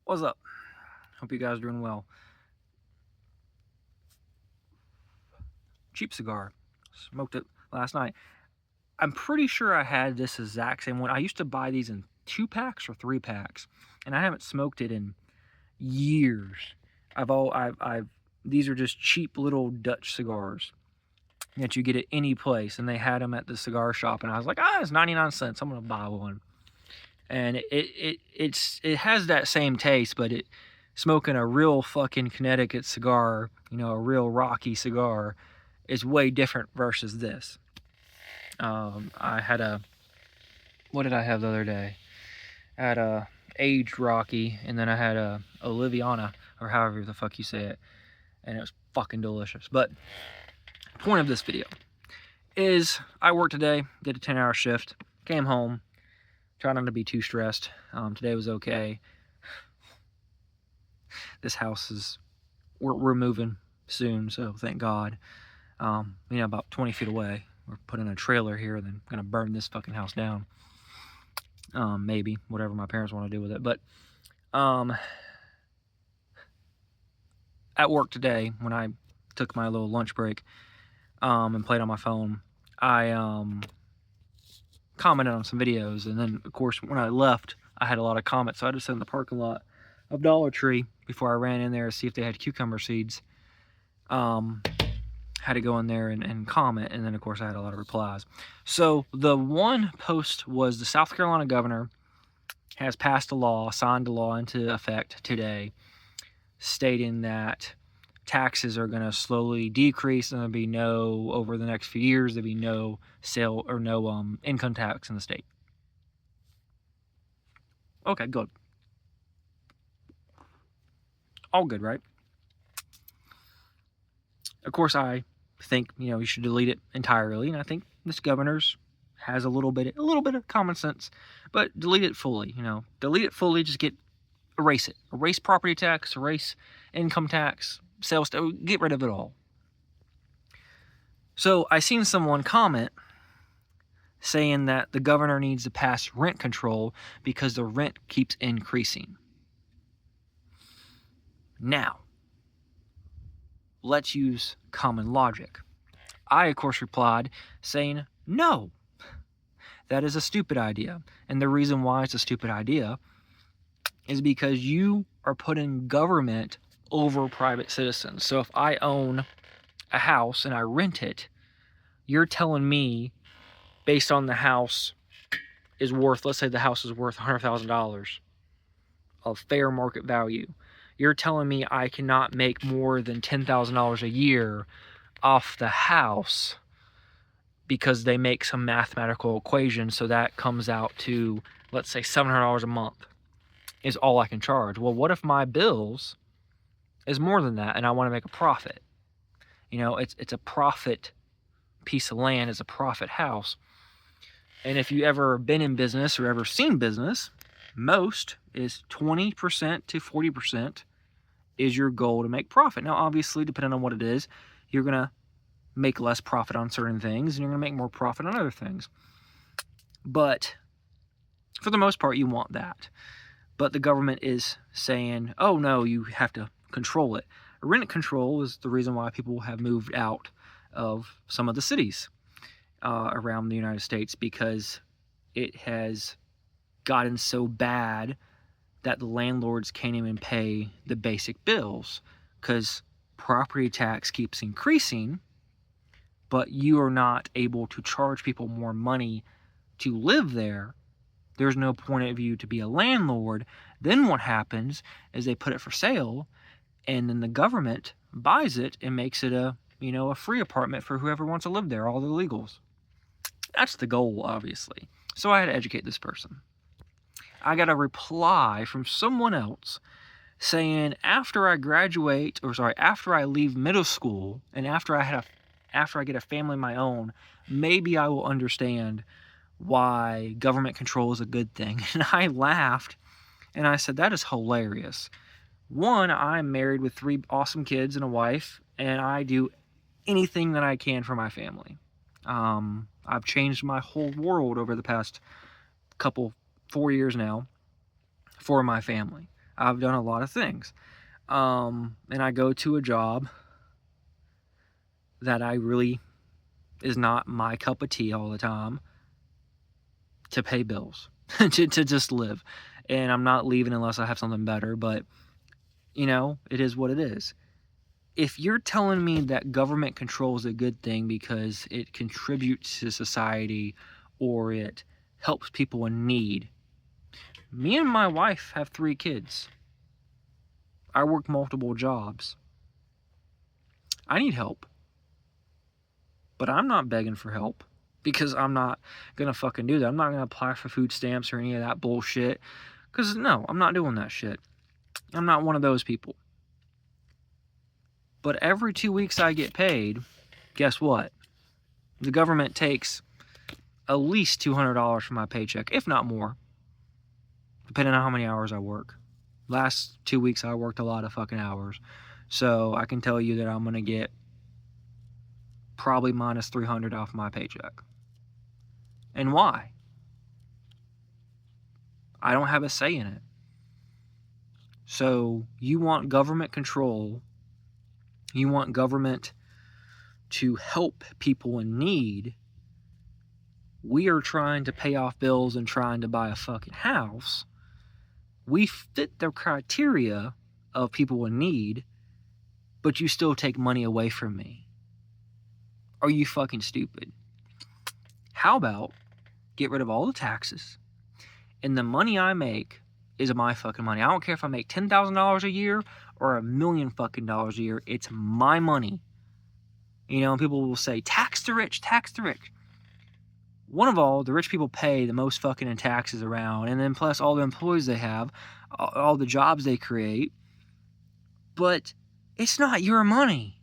What's up? Hope you guys are doing well. Cheap cigar. Smoked it last night. I'm pretty sure I had this exact same one. I used to buy these in 2 packs or 3 packs, and I haven't smoked it in years. These are just cheap little Dutch cigars that you get at any place, and they had them at the cigar shop, and I was like, it's 99 cents. I'm gonna buy one, and it has that same taste, but smoking a real fucking Connecticut cigar, a real rocky cigar, is way different versus this. I had what did I have the other day? I had a aged Rocky, and then I had a Oliviana, or however the fuck you say it, and it was fucking delicious. But point of this video is I worked today, did a 10-hour shift, came home, tried not to be too stressed. Today was okay. This house we're moving soon, so thank God. About 20 feet away. We're putting a trailer here, then gonna burn this fucking house down. Maybe, whatever my parents want to do with it. But at work today, when I took my little lunch break and played on my phone, I commented on some videos, and then of course when I left, I had a lot of comments, so I just sat in the parking lot of Dollar Tree before I ran in there to see if they had cucumber seeds. Had to go in there and comment, and then of course I had a lot of replies. So the one post was the South Carolina governor has passed a law, signed a law into effect today, stating that taxes are going to slowly decrease, and over the next few years, there'll be no income tax in the state. Okay, good. All good, right? Of course, I think you should delete it entirely, and I think this governor's has a little bit of common sense, but delete it fully. Delete it fully. Just erase it. Erase property tax. Erase income tax. Sales tax. Get rid of it all. So I seen someone comment saying that the governor needs to pass rent control because the rent keeps increasing. Now, let's use common logic. I, of course, replied saying, no, that is a stupid idea. And the reason why it's a stupid idea is because you are putting government over private citizens. So if I own a house and I rent it, you're telling me, based on the house is worth, let's say the house is worth $100,000 of fair market value, you're telling me I cannot make more than $10,000 a year off the house because they make some mathematical equation, so that comes out to, let's say, $700 a month is all I can charge. Well, what if my bills is more than that and I want to make a profit? It's a profit piece of land, it's a profit house. And if you ever been in business or ever seen business, most is 20% to 40% is your goal to make profit. Now, obviously, depending on what it is, you're going to make less profit on certain things and you're going to make more profit on other things. But for the most part, you want that. But the government is saying, oh no, you have to control it. Rent control is the reason why people have moved out of some of the cities around the United States, because it has gotten so bad that the landlords can't even pay the basic bills because property tax keeps increasing, but you are not able to charge people more money to live there. There's no point of you to be a landlord. Then what happens is they put it for sale, and then the government buys it and makes it a free apartment for whoever wants to live there, all the illegals. That's the goal, obviously. So I had to educate this person. I got a reply from someone else saying after I leave middle school and after I get a family of my own, maybe I will understand why government control is a good thing. And I laughed and I said, that is hilarious. One, I'm married with 3 awesome kids and a wife, and I do anything that I can for my family. I've changed my whole world over the past 4 years now for my family. I've done a lot of things. And I go to a job that I really is not my cup of tea all the time to pay bills, to just live. And I'm not leaving unless I have something better, but it is what it is. If you're telling me that government control is a good thing because it contributes to society or it helps people in need, me and my wife have 3 kids. I work multiple jobs. I need help. But I'm not begging for help because I'm not going to fucking do that. I'm not going to apply for food stamps or any of that bullshit. Because, no, I'm not doing that shit. I'm not one of those people. But every 2 weeks I get paid, guess what? The government takes at least $200 from my paycheck, if not more, depending on how many hours I work. Last 2 weeks I worked a lot of fucking hours. So I can tell you that I'm going to get probably minus $300 off my paycheck. And why? I don't have a say in it. So you want government control. You want government to help people in need. We are trying to pay off bills and trying to buy a fucking house. We fit the criteria of people in need, but you still take money away from me. Are you fucking stupid? How about get rid of all the taxes, and the money I make is my fucking money. I don't care if I make $10,000 a year or $1 million fucking dollars a year. It's my money. People will say, tax the rich, tax the rich. One of all, the rich people pay the most fucking in taxes around, and then plus all the employees they have, all the jobs they create. But it's not your money.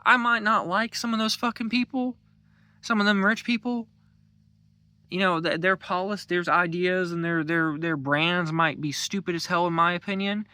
I might not like some of those fucking people, some of them rich people. Their policies, their ideas, and their brands might be stupid as hell in my opinion,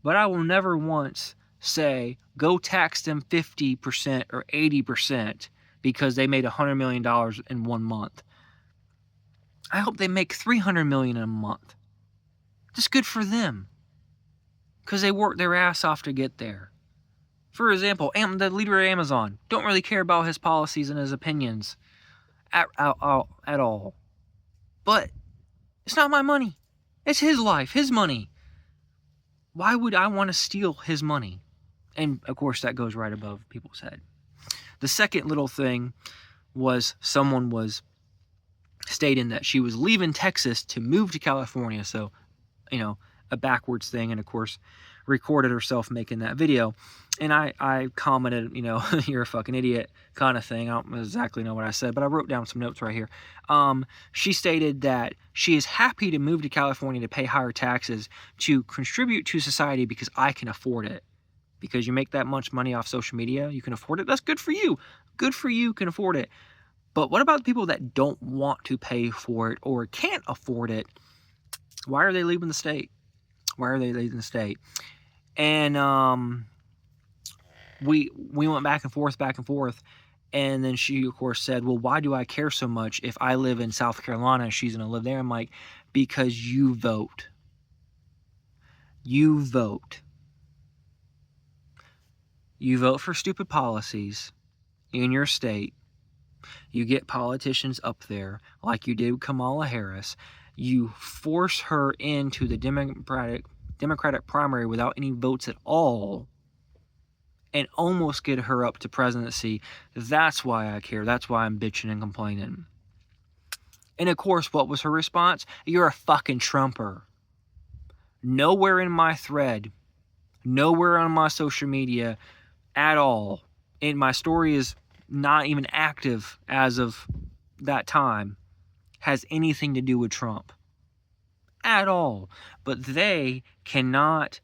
but I will never once say, go tax them 50% or 80% because they made $100 million in 1 month. I hope they make $300 million in a month. Just good for them, because they worked their ass off to get there. For example, the leader of Amazon, don't really care about his policies and his opinions at all. But it's not my money. It's his life, his money. Why would I want to steal his money? And of course that goes right above people's head. The second little thing was someone was stating that she was leaving Texas to move to California. So, a backwards thing, and of course recorded herself making that video. And I commented, you're a fucking idiot kind of thing. I don't exactly know what I said, but I wrote down some notes right here. She stated that she is happy to move to California to pay higher taxes to contribute to society because I can afford it. Because you make that much money off social media, you can afford it. That's good for you. Good for you, can afford it. But what about the people that don't want to pay for it or can't afford it? Why are they leaving the state? Why are they leaving the state? And we went back and forth, and then she of course said, well, why do I care so much if I live in South Carolina and she's gonna live there? I'm like, because you vote. You vote for stupid policies in your state. You get politicians up there like you did with Kamala Harris. You force her into the Democratic primary without any votes at all and almost get her up to presidency. That's why I care. That's why I'm bitching and complaining. And of course, what was her response? You're a fucking Trumper. Nowhere in my thread, nowhere on my social media at all, and my story is not even active as of that time, has anything to do with Trump. At all. But they cannot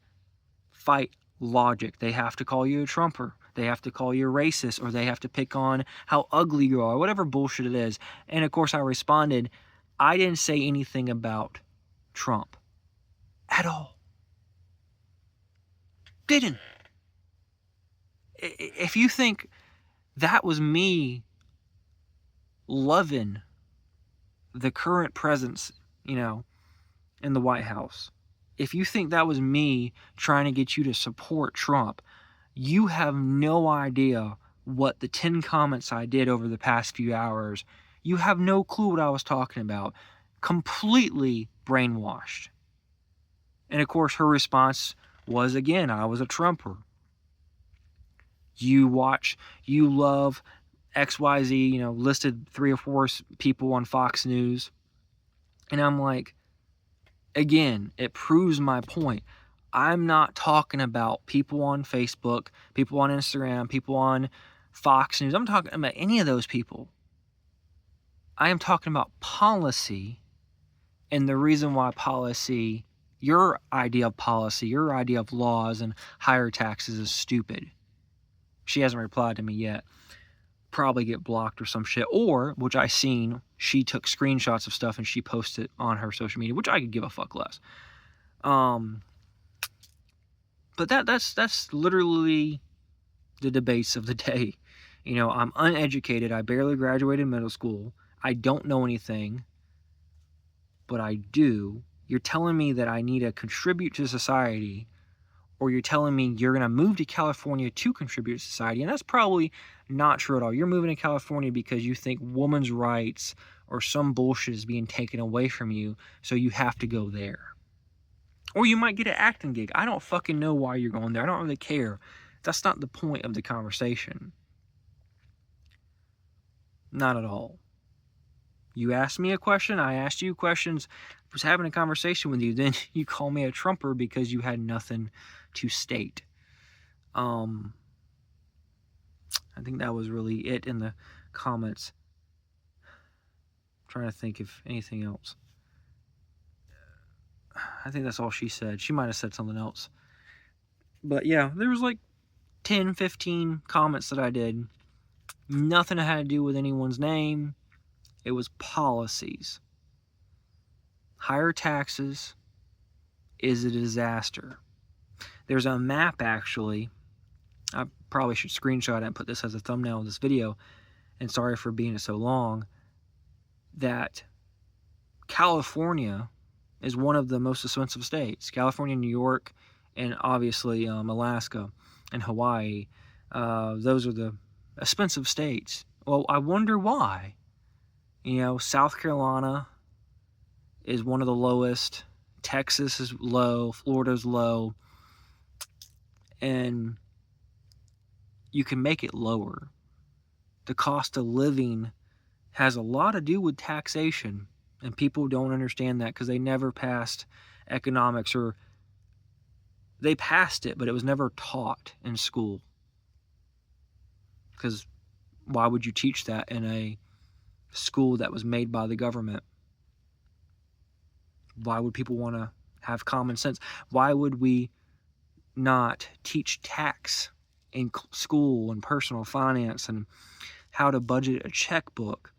fight logic. They have to call you a Trumper. They have to call you a racist, or they have to pick on how ugly you are, whatever bullshit it is. And of course I responded, I didn't say anything about Trump. At all. Didn't. If you think that was me loving the current presence, in the White House, If you think that was me trying to get you to support Trump, you have no idea what the 10 comments I did over the past few hours. You have no clue what I was talking about. Completely brainwashed. And of course, her response was, again, I was a Trumper. You love XYZ, listed 3 or 4 people on Fox News. And I'm like, again, it proves my point. I'm not talking about people on Facebook, people on Instagram, people on Fox News. I'm talking about any of those people. I am talking about policy, and the reason why policy, your idea of policy, your idea of laws and higher taxes is stupid. She hasn't replied to me yet. Probably get blocked or some shit. Or, which I seen, she took screenshots of stuff and she posted on her social media, which I could give a fuck less. But that's literally the debates of the day. I'm uneducated. I barely graduated middle school. I don't know anything, but I do. You're telling me that I need to contribute to society, or you're telling me you're going to move to California to contribute to society, and that's probably not true at all. You're moving to California because you think women's rights or some bullshit is being taken away from you, so you have to go there. Or you might get an acting gig. I don't fucking know why you're going there. I don't really care. That's not the point of the conversation. Not at all. You asked me a question, I asked you questions, I was having a conversation with you, then you call me a Trumper because you had nothing to state. I think that was really it in the comments. I'm trying to think if anything else. I think that's all she said. She might have said something else. But yeah, there was like 10, 15 comments that I did. Nothing had to do with anyone's name. It was policies. Higher taxes is a disaster. There's a map, actually. I probably should screenshot it and put this as a thumbnail of this video. And sorry for being so long. That California is one of the most expensive states. California, New York, and obviously Alaska and Hawaii. Those are the expensive states. Well, I wonder why. South Carolina is one of the lowest. Texas is low. Florida's low. And you can make it lower. The cost of living has a lot to do with taxation. And people don't understand that because they never passed economics, or they passed it, but it was never taught in school. Because why would you teach that in a school that was made by the government? Why would people want to have common sense? Why would we not teach tax in school and personal finance and how to budget a checkbook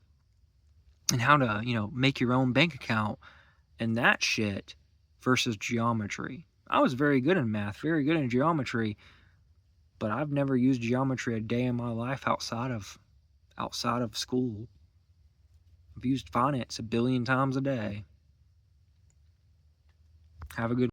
and how to, make your own bank account and that shit versus geometry? I was very good in math, very good in geometry, but I've never used geometry a day in my life outside of school. I've used finance 1 billion times a day. Have a good